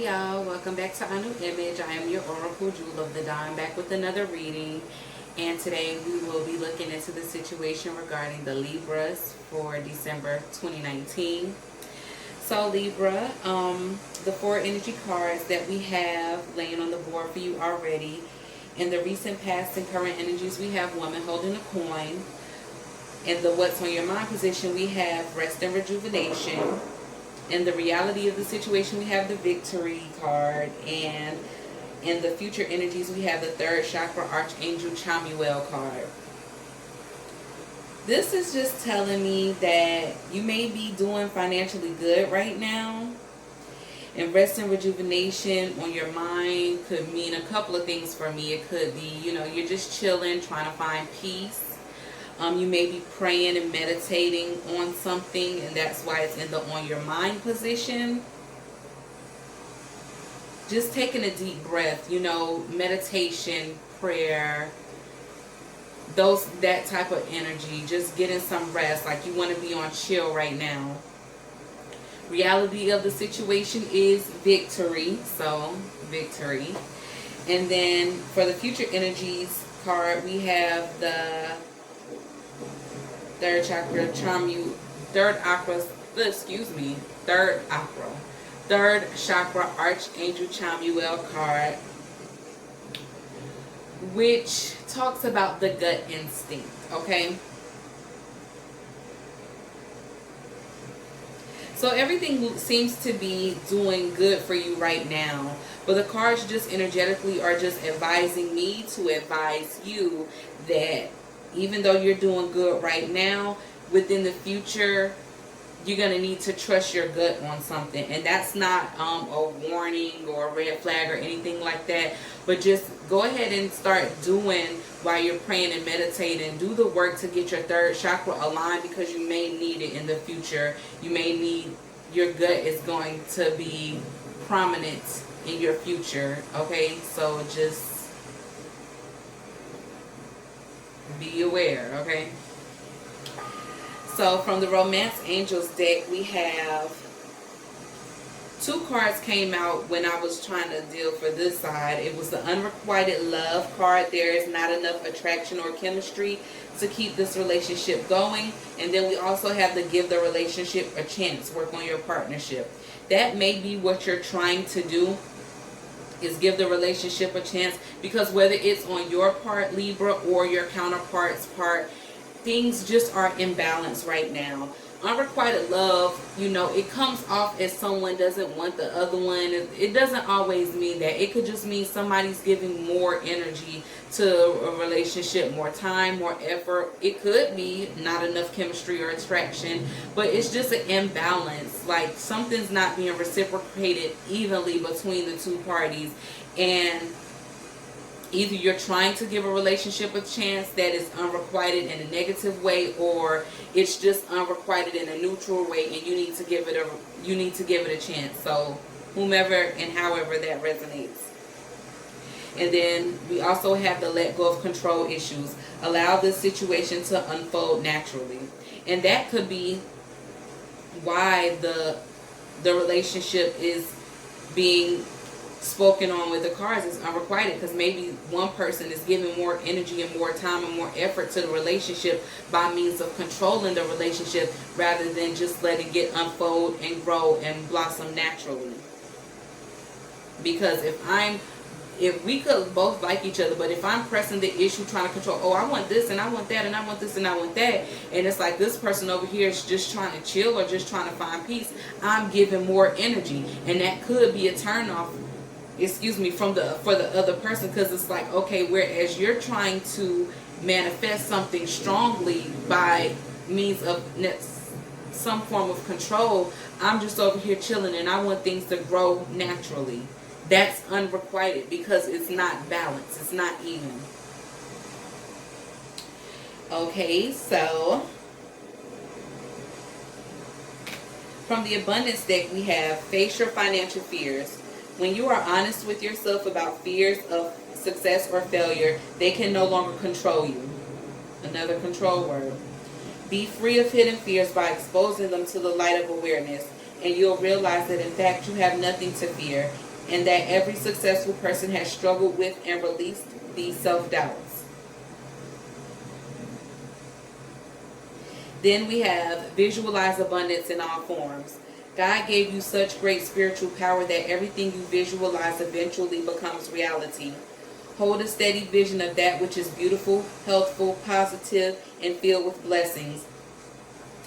y'all, welcome back to our new image. I am your Oracle Jewel of the Dawn, back with another reading. And today we will be looking into the situation regarding the Libras for December 2019. So Libra, the four energy cards that we have laying on the board for you already. In the recent past and current energies, we have Woman holding a coin. In the What's on Your Mind position, we have Rest and Rejuvenation. In the reality of the situation, we have the Victory card. And in the future energies, we have the third chakra Archangel Chamuel card. This is just telling me that you may be doing financially good right now. And rest and rejuvenation on your mind could mean a couple of things for me. It could be, you're just chilling, trying to find peace. You may be praying and meditating on something, and that's why it's in the on your mind position. Just taking a deep breath, meditation, prayer, that type of energy. Just getting some rest, like you want to be on chill right now. Reality of the situation is victory, so victory. And then for the future energies card, we have the third chakra third chakra Archangel Chamuel card, which talks about the gut instinct. Okay, so everything seems to be doing good for you right now, but the cards just energetically are just advising me to advise you that even though you're doing good right now, within the future, you're going to need to trust your gut on something. And that's not a warning or a red flag or anything like that. But just go ahead and start doing while you're praying and meditating. Do the work to get your third chakra aligned, because you may need it in the future. You may need, your gut is going to be prominent in your future. Okay, so just be aware, okay? So from the Romance Angels deck, we have two cards came out when I was trying to deal for this side. It was the Unrequited Love card. There is not enough attraction or chemistry to keep this relationship going. And then we also have the Give the Relationship a Chance, work on your partnership. That may be what you're trying to do, is give the relationship a chance, because whether it's on your part, Libra, or your counterpart's part, things just are imbalanced right now. Unrequited love, it comes off as someone doesn't want the other one. It doesn't always mean that. It could just mean somebody's giving more energy to a relationship, more time, more effort. It could be not enough chemistry or attraction, but it's just an imbalance. Like something's not being reciprocated evenly between the two parties. And either you're trying to give a relationship a chance that is unrequited in a negative way, or it's just unrequited in a neutral way, and you need to give it a chance. So whomever and however that resonates. And then we also have the let go of control issues. Allow this situation to unfold naturally. And that could be why the relationship is being spoken on with the cards is unrequited, because maybe one person is giving more energy and more time and more effort to the relationship by means of controlling the relationship, rather than just letting it unfold and grow and blossom naturally. Because if we could both like each other, but if I'm pressing the issue, trying to control, oh, I want this and I want that and I want this and I want that, and it's like this person over here is just trying to chill or just trying to find peace, I'm giving more energy, and that could be a turn off, for the other person, because it's like, okay, whereas you're trying to manifest something strongly by means of some form of control, I'm just over here chilling and I want things to grow naturally. That's unrequited, because it's not balanced, it's not even. Okay, so from the Abundance deck, we have Face Your Financial Fears. When you are honest with yourself about fears of success or failure, they can no longer control you. Another control word. Be free of hidden fears by exposing them to the light of awareness, and you'll realize that in fact you have nothing to fear. and that every successful person has struggled with and released these self-doubts. Then we have visualize abundance in all forms. God gave you such great spiritual power that everything you visualize eventually becomes reality. Hold a steady vision of that which is beautiful, healthful, positive, and filled with blessings.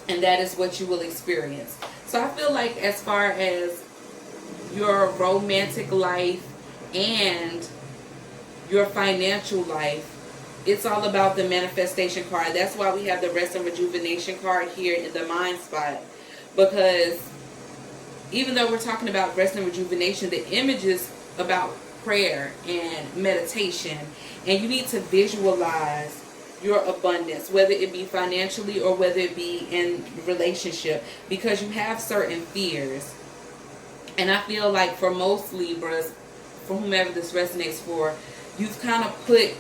And that is what you will experience. So I feel like as far as your romantic life and your financial life, it's all about the manifestation card. That's why we have the rest and rejuvenation card here in the mind spot. Because even though we're talking about rest and rejuvenation, the image is about prayer and meditation. And you need to visualize your abundance, whether it be financially or whether it be in relationship, because you have certain fears. And I feel like for most Libras, for whomever this resonates for, you've kind of put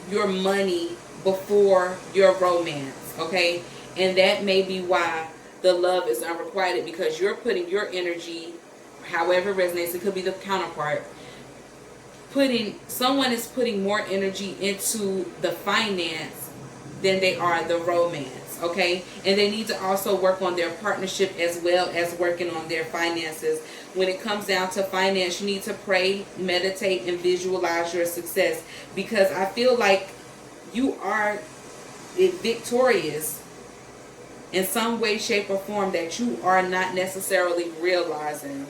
your money before your romance, okay? And that may be why the love is unrequited, because you're putting your energy, however it resonates, it could be the counterpart, someone is putting more energy into the finance than they are the romance, okay? And they need to also work on their partnership as well as working on their finances. When it comes down to finance, you need to pray, meditate, and visualize your success, because I feel like you are victorious in some way, shape, or form that you are not necessarily realizing.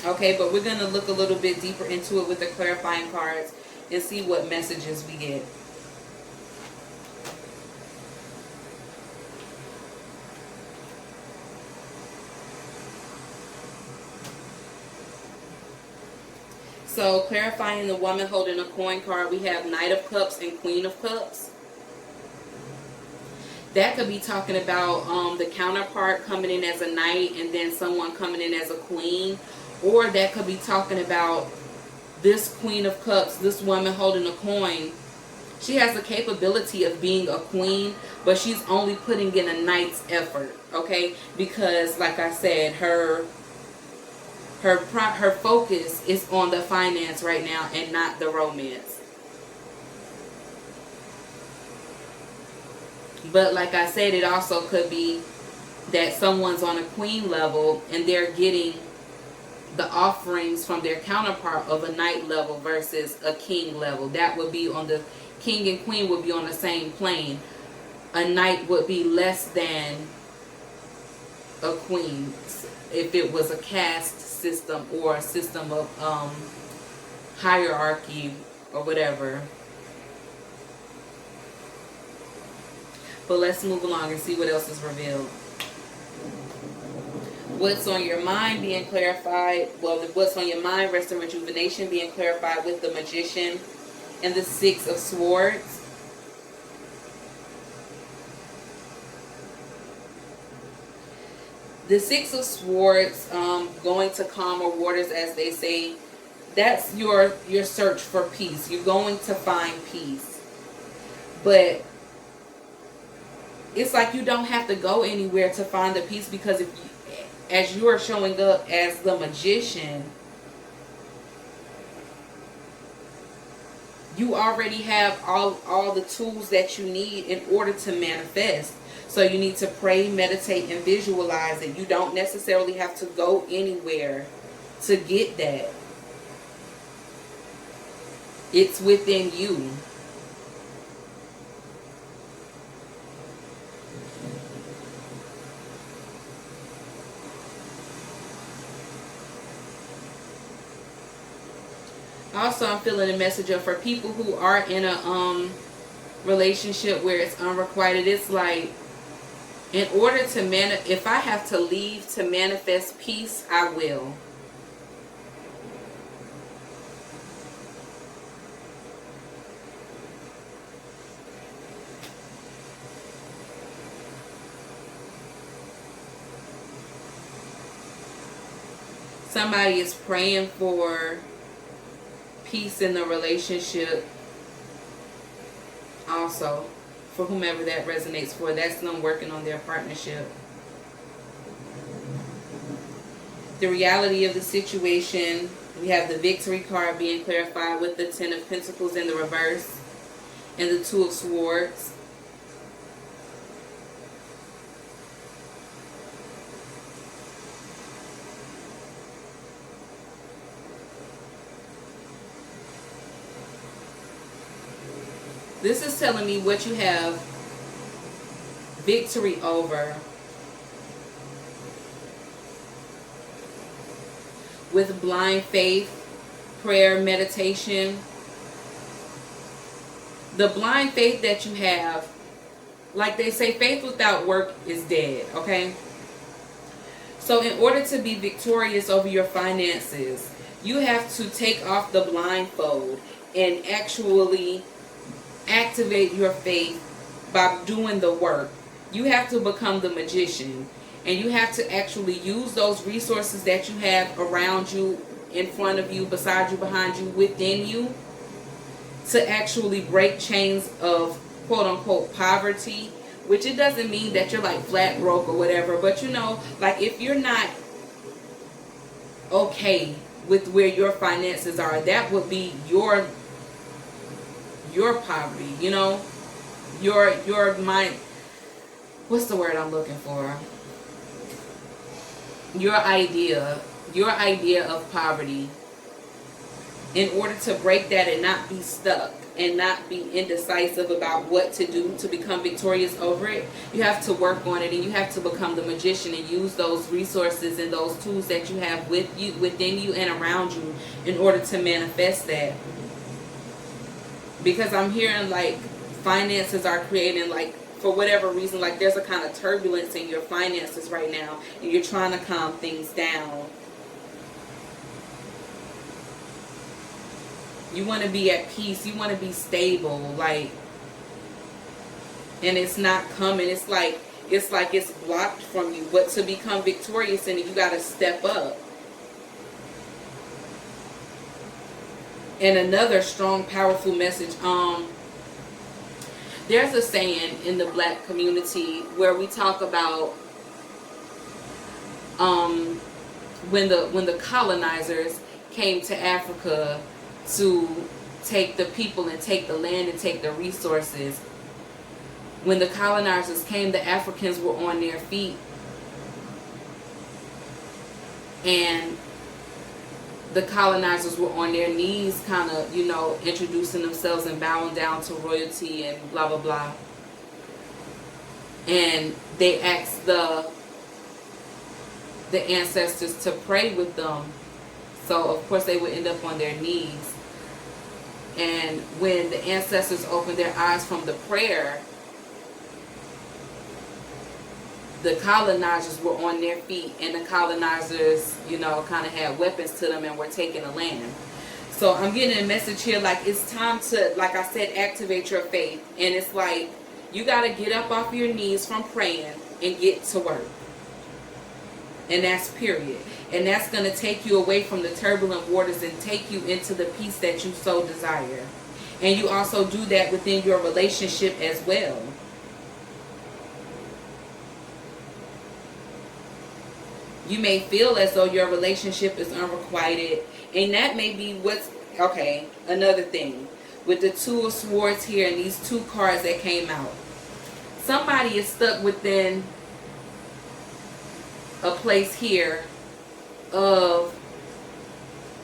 Okay, but we're going to look a little bit deeper into it with the clarifying cards and see what messages we get. So, clarifying the woman holding a coin card, we have Knight of Cups and Queen of Cups. That could be talking about the counterpart coming in as a knight and then someone coming in as a queen. Or that could be talking about this Queen of Cups, this woman holding a coin. She has the capability of being a queen, but she's only putting in a knight's effort, okay? Because, like I said, her focus is on the finance right now and not the romance. But like I said, it also could be that someone's on a queen level and they're getting the offerings from their counterpart of a knight level versus a king level. That would be on the king and queen would be on the same plane. A knight would be less than a queen if it was a caste system or a system of hierarchy or whatever. But let's move along and see what else is revealed. What's on your mind being clarified. Well, what's on your mind, rest and rejuvenation, being clarified with the Magician and the Six of Swords. The Six of Swords, going to calmer waters, as they say. That's your search for peace. You're going to find peace. But it's like you don't have to go anywhere to find the peace, because if you, as you are showing up as the Magician, you already have all the tools that you need in order to manifest. So you need to pray, meditate, and visualize it. You don't necessarily have to go anywhere to get that. It's within you. Also, I'm feeling a message of for people who are in a relationship where it's unrequited. It's like, in order to if I have to leave to manifest peace, I will. Somebody is praying for peace in the relationship also, for whomever that resonates for. That's them working on their partnership. the reality of the situation. We have the victory card being clarified with the Ten of Pentacles in the reverse and the Two of Swords. This is telling me what you have victory over with blind faith, prayer, meditation. The blind faith that you have, like they say, faith without work is dead, okay? So in order to be victorious over your finances, you have to take off the blindfold and actually activate your faith by doing the work. You have to become the magician, and you have to actually use those resources that you have around you, in front of you, beside you, behind you, within you, to actually break chains of quote-unquote poverty, which it doesn't mean that you're like flat broke or whatever, but you know, like if you're not okay with where your finances are, that would be your poverty, you know, your mind, what's the word I'm looking for? Your idea of poverty. In order to break that and not be stuck and not be indecisive about what to do to become victorious over it, you have to work on it, and you have to become the magician and use those resources and those tools that you have with you, within you and around you, in order to manifest that. Because I'm hearing like finances are creating, like, for whatever reason, like there's a kind of turbulence in your finances right now, and you're trying to calm things down. You want to be at peace. You want to be stable, like, and it's not coming. It's like it's blocked from you. But to become victorious in it, you got to step up. And another strong, powerful message. There's a saying in the black community where we talk about when the colonizers came to Africa to take the people and take the land and take the resources. When the colonizers came, the Africans were on their feet, and the colonizers were on their knees, kind of, you know, introducing themselves and bowing down to royalty and blah blah blah. And they asked the ancestors to pray with them, so of course they would end up on their knees. And when the ancestors opened their eyes from the prayer, the colonizers were on their feet, and the colonizers, you know, kind of had weapons to them and were taking the land. So I'm getting a message here, like it's time to, like I said, activate your faith. And it's like you got to get up off your knees from praying and get to work. And that's period. And that's going to take you away from the turbulent waters and take you into the peace that you so desire. And you also do that within your relationship as well. You may feel as though your relationship is unrequited, and that may be what's, okay, another thing. With the Two of Swords here and these two cards that came out. Somebody is stuck within a place here of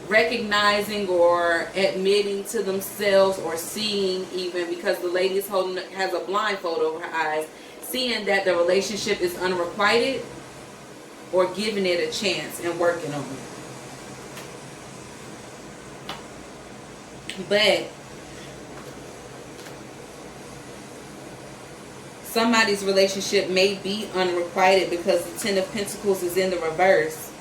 recognizing or admitting to themselves, or seeing, even because the lady is has a blindfold over her eyes, seeing that the relationship is unrequited, or giving it a chance and working on it. But somebody's relationship may be unrequited because the Ten of Pentacles is in the reverse.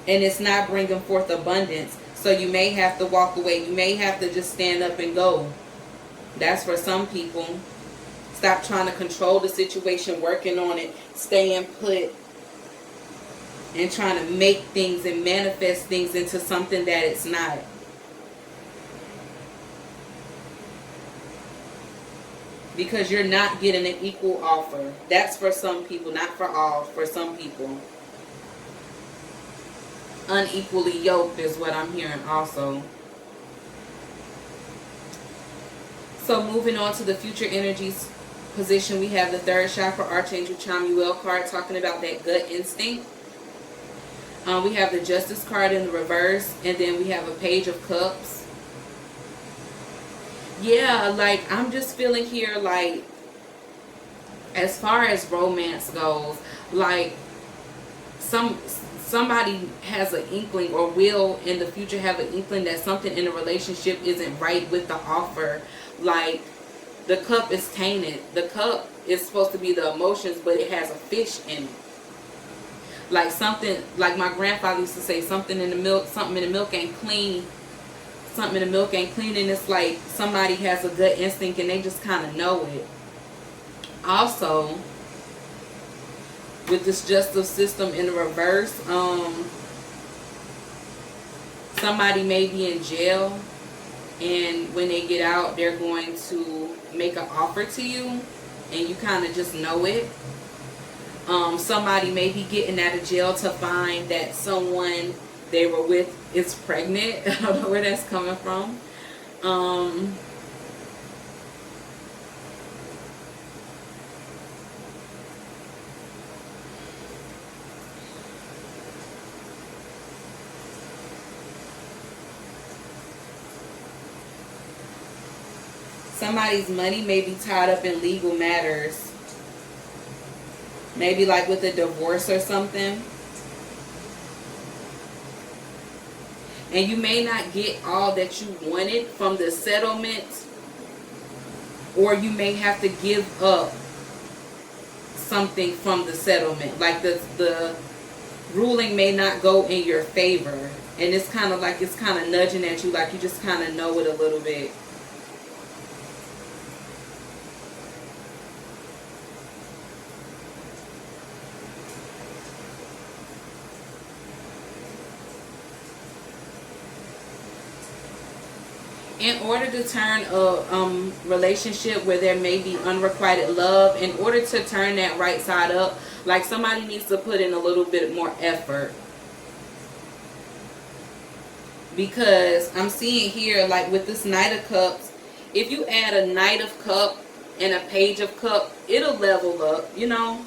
And it's not bringing forth abundance. So you may have to walk away. You may have to just stand up and go. That's for some people. Stop trying to control the situation, working on it, staying put, and trying to make things and manifest things into something that it's not. Because you're not getting an equal offer. That's for some people, not for all, for some people. unequally yoked is what I'm hearing also. So moving on to the future energies position, we have the third chakra Archangel Chamuel card talking about that gut instinct. We have the Justice card in the reverse, and then we have a Page of Cups. Yeah, like I'm just feeling here, like as far as romance goes, like somebody has an inkling or will in the future have an inkling that something in the relationship isn't right with the offer. Like the cup is tainted. The cup is supposed to be the emotions, but it has a fish in it. Like something, like my grandfather used to say, something in the milk ain't clean. Something in the milk ain't clean, and it's like somebody has a gut instinct and they just kind of know it. Also, with this justice system in the reverse, somebody may be in jail, and when they get out, they're going to make an offer to you, and you kind of just know it. Somebody may be getting out of jail to find that someone they were with is pregnant. I don't know where that's coming from. Somebody's money may be tied up in legal matters. Maybe like with a divorce or something. And you may not get all that you wanted from the settlement. Or you may have to give up something from the settlement. Like the ruling may not go in your favor. And it's kind of like it's kind of nudging at you, like you just kind of know it a little bit. In order to turn a relationship where there may be unrequited love, in order to turn that right side up, like somebody needs to put in a little bit more effort. Because I'm seeing here, like with this Knight of Cups, if you add a Knight of Cup and a Page of Cup, it'll level up, you know.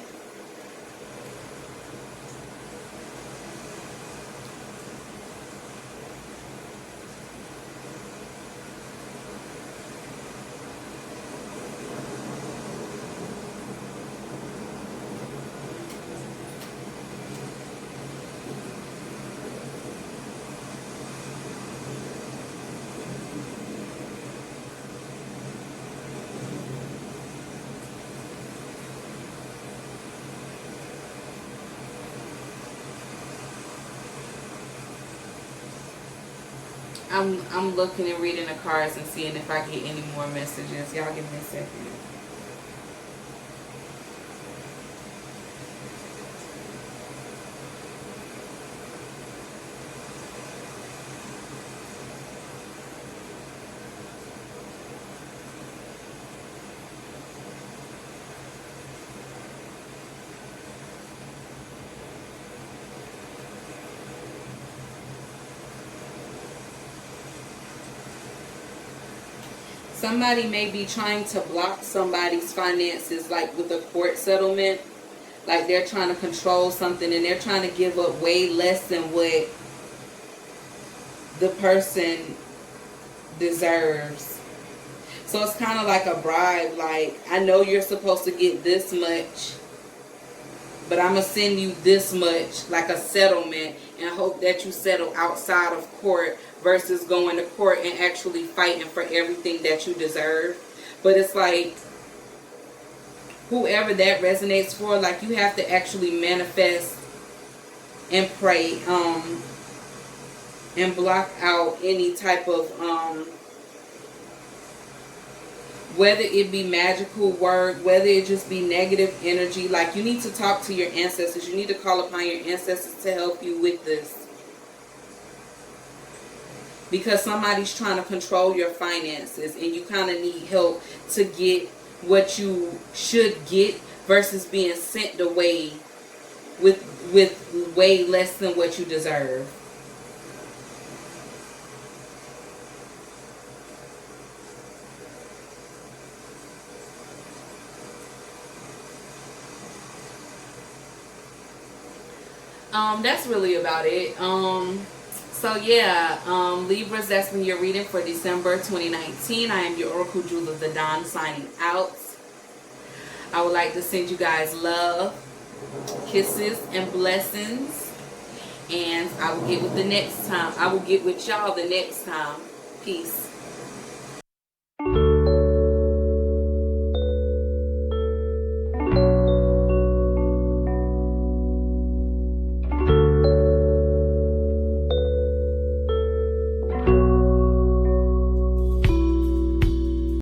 I'm looking and reading the cards and seeing if I get any more messages. Y'all give me a second. Somebody may be trying to block somebody's finances, like with a court settlement. Like they're trying to control something and they're trying to give up way less than what the person deserves. So it's kind of like a bribe. Like, I know you're supposed to get this much, but I'm going to send you this much, like a settlement, and hope that you settle outside of court versus going to court and actually fighting for everything that you deserve. But it's like, whoever that resonates for, like, you have to actually manifest and pray and block out any type of whether it be magical word, whether it just be negative energy. Like, you need to talk to your ancestors. You need to call upon your ancestors to help you with this. Because somebody's trying to control your finances and you kind of need help to get what you should get versus being sent away with way less than what you deserve. That's really about it. So yeah, Libras, that's been your reading for December 2019. I am your Oracle Jewel of the Dawn, signing out. I would like to send you guys love, kisses, and blessings. And I will get with y'all the next time. Peace.